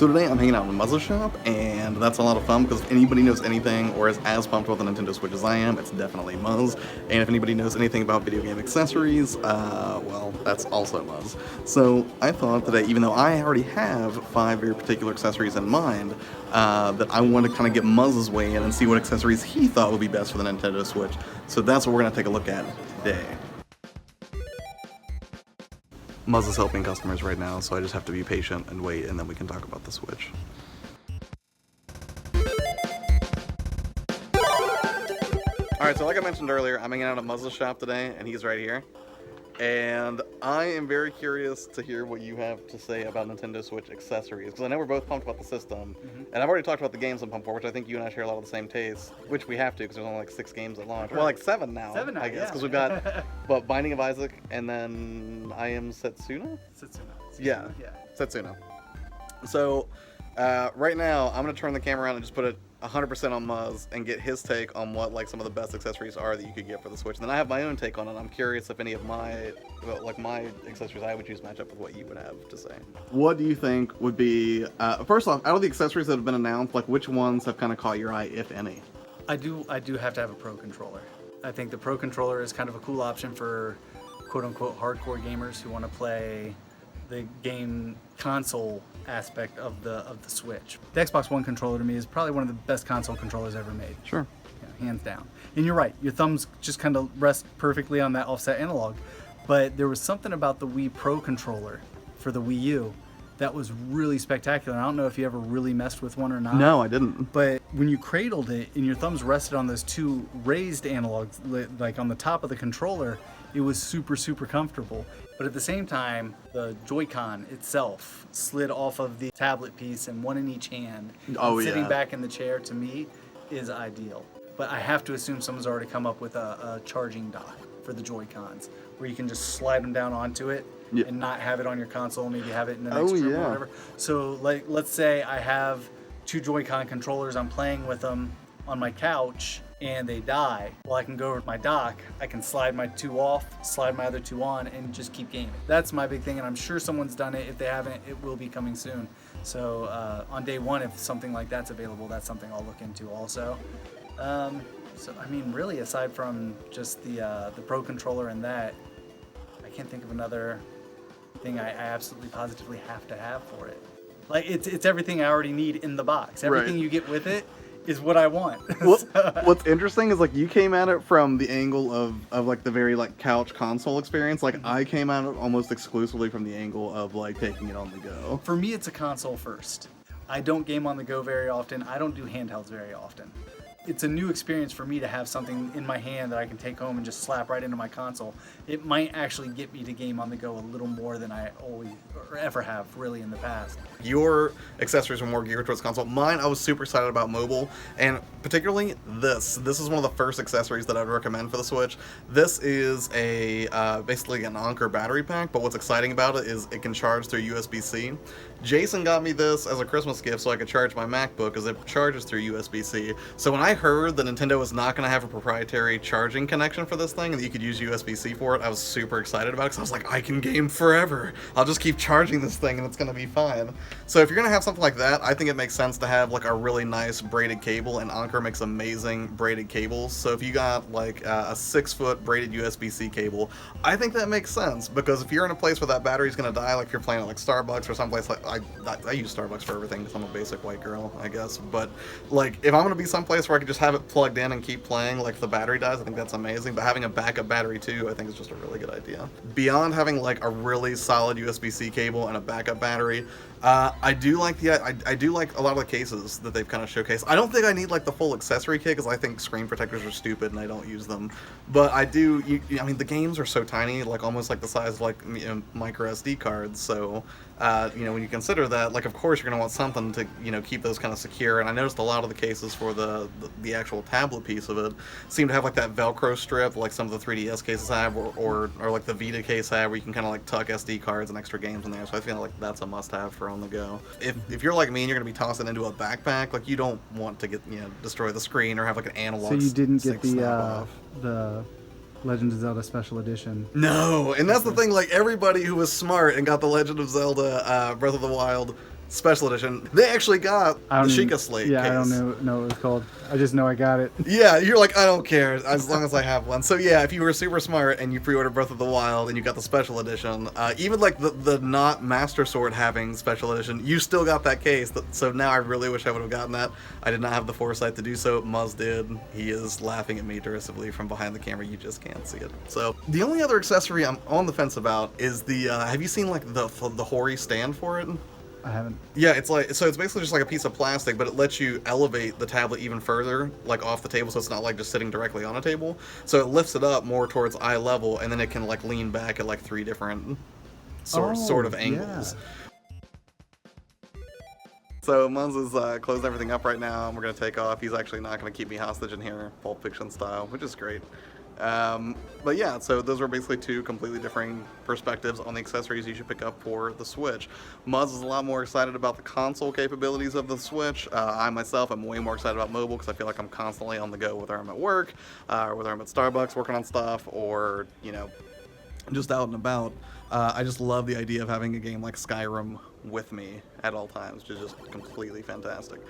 So today I'm hanging out in a Muzzle Shop, and that's a lot of fun because if anybody knows anything or is as pumped with the Nintendo Switch as I am, it's definitely Muzz. And if anybody knows anything about video game accessories, well, that's also Muzz. So I thought that even though I already have 5 very particular accessories in mind, that I want to kind of get Muzz's way in and see what accessories he thought would be best for the Nintendo Switch. So that's what we're going to take a look at today. Muzz is helping customers right now, so I just have to be patient and wait, and then we can talk about the Switch. Alright, so like I mentioned earlier, I'm hanging out at Muzz's shop today, and he's right here. And I am very curious to hear what you have to say about Nintendo Switch accessories, because I know we're both pumped about the system, and I've already talked about the games I'm pumped for, which I think you and I share a lot of the same tastes, which we have to, because there's only like 6 games at launch. Well, like 7 now, I guess, because we've got but Binding of Isaac, and then I Am Setsuna? Yeah, Setsuna. So, right now, I'm going to turn the camera around and just put it 100% on Muzz and get his take on what like some of the best accessories are that you could get for the Switch. And then I have my own take on it. I'm curious if any of my, my accessories I would choose match up with what you would have to say. What do you think would be, first off, out of the accessories that have been announced, like which ones have kind of caught your eye, if any? I do have to have a Pro Controller. I think the Pro Controller is kind of a cool option for quote-unquote hardcore gamers who want to play the game console aspect of the Switch. The Xbox One controller to me is probably one of the best console controllers ever made. Sure. Yeah, hands down. And you're right, your thumbs just kind of rest perfectly on that offset analog. But there was something about the Wii Pro controller for the Wii U that was really spectacular. I don't know if you ever really messed with one or not. No, I didn't. But when you cradled it and your thumbs rested on those 2 raised analogs, like on the top of the controller, it was super, super comfortable. But at the same time, the Joy-Con itself slid off of the tablet piece and one in each hand. Oh, and sitting yeah. back in the chair, to me, is ideal. But I have to assume someone's already come up with a charging dock for the Joy-Cons, where you can just slide them down onto it and not have it on your console, maybe have it in the next room or whatever. So, like, let's say I have 2 Joy-Con controllers, I'm playing with them on my couch, and they die. Well, I can go over to my dock, I can slide my 2 off, slide my other 2 on, and just keep gaming. That's my big thing, and I'm sure someone's done it. If they haven't, it will be coming soon. So on day 1, if something like that's available, that's something I'll look into also. So, I mean, really, aside from just the Pro Controller and that, I can't think of another thing I absolutely positively have to have for it. Like, it's everything I already need in the box. Everything you get with it is what I want. What's interesting is like you came at it from the angle of like the very like couch console experience. Like I came at it almost exclusively from the angle of like taking it on the go. For me, it's a console first. I don't game on the go very often. I don't do handhelds very often. It's a new experience for me to have something in my hand that I can take home and just slap right into my console. It might actually get me to game on the go a little more than I always or ever have really in the past. Your accessories were more geared towards console. Mine, I was super excited about mobile, and particularly this. This is one of the first accessories that I'd recommend for the Switch. This is a basically an Anker battery pack, but what's exciting about it is it can charge through USB-C. Jason got me this as a Christmas gift so I could charge my MacBook because it charges through USB-C. So when I heard that Nintendo was not going to have a proprietary charging connection for this thing and that you could use USB-C for it, I was super excited about it because I was like, I can game forever. I'll just keep charging this thing and it's going to be fine. So if you're going to have something like that, I think it makes sense to have like a really nice braided cable, and Anker makes amazing braided cables. So if you got like a 6-foot braided USB-C cable, I think that makes sense because if you're in a place where that battery's going to die, like if you're playing at like Starbucks or someplace like I use Starbucks for everything because I'm a basic white girl, I guess. But like if I'm going to be someplace where I can just have it plugged in and keep playing, like if the battery dies, I think that's amazing. But having a backup battery too, I think is just a really good idea. Beyond having like a really solid USB-C cable and a backup battery, I do like I do like a lot of the cases that they've kind of showcased. I don't think I need like the full accessory kit because I think screen protectors are stupid and I don't use them. But I do. I mean, the games are so tiny, like almost like the size of like micro SD cards. So when you consider that, like of course you're gonna want something to keep those kind of secure. And I noticed a lot of the cases for the actual tablet piece of it seem to have like that Velcro strip, like some of the 3DS cases have, or like the Vita case have, where you can kind of like tuck SD cards and extra games in there. So I feel like that's a must-have for on the go. If you're like me and you're gonna be tossing into a backpack, like you don't want to get destroy the screen or have like an analog. So you didn't get the Legend of Zelda Special Edition? No, and that's the thing. Like everybody who was smart and got the Legend of Zelda Breath of the Wild Special edition. They actually got I the don't even- Sheikah Slate Yeah, case. I don't know what it was called. I just know I got it. Yeah, you're like, I don't care as long as I have one. So yeah, if you were super smart and you pre-ordered Breath of the Wild and you got the special edition, even like the not Master Sword having special edition, you still got that case. So now I really wish I would have gotten that. I did not have the foresight to do so. Muzz did. He is laughing at me derisively from behind the camera. You just can't see it. So the only other accessory I'm on the fence about is the. Have you seen like the Hori stand for it? I haven't. Yeah, it's like, so it's basically just like a piece of plastic, but it lets you elevate the tablet even further, like off the table, so it's not like just sitting directly on a table. So it lifts it up more towards eye level, and then it can like lean back at like 3 different sort of angles. So Muzz is closed everything up right now, and we're gonna take off. He's actually not gonna keep me hostage in here, Pulp Fiction style, which is great. But yeah, so those are basically 2 completely differing perspectives on the accessories you should pick up for the Switch. Muzz is a lot more excited about the console capabilities of the Switch. I myself am way more excited about mobile because I feel like I'm constantly on the go, whether I'm at work, or whether I'm at Starbucks working on stuff, or, you know, just out and about. I just love the idea of having a game like Skyrim with me at all times, which is just completely fantastic.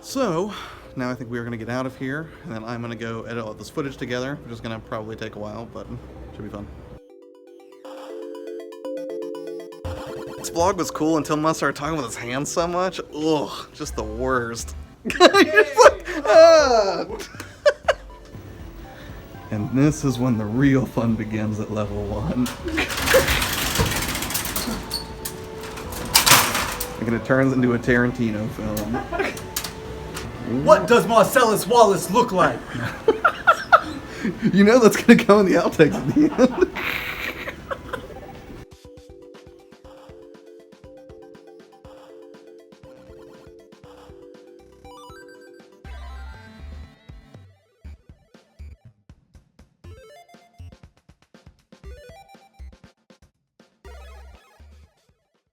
So, now I think we're going to get out of here, and then I'm going to go edit all this footage together, which is going to probably take a while, but should be fun. This vlog was cool until Muzz started talking with his hands so much. Ugh, just the worst. And this is when the real fun begins at level 1. And it turns into a Tarantino film. What does Marcellus Wallace look like? You know that's gonna go in the outtakes at the end.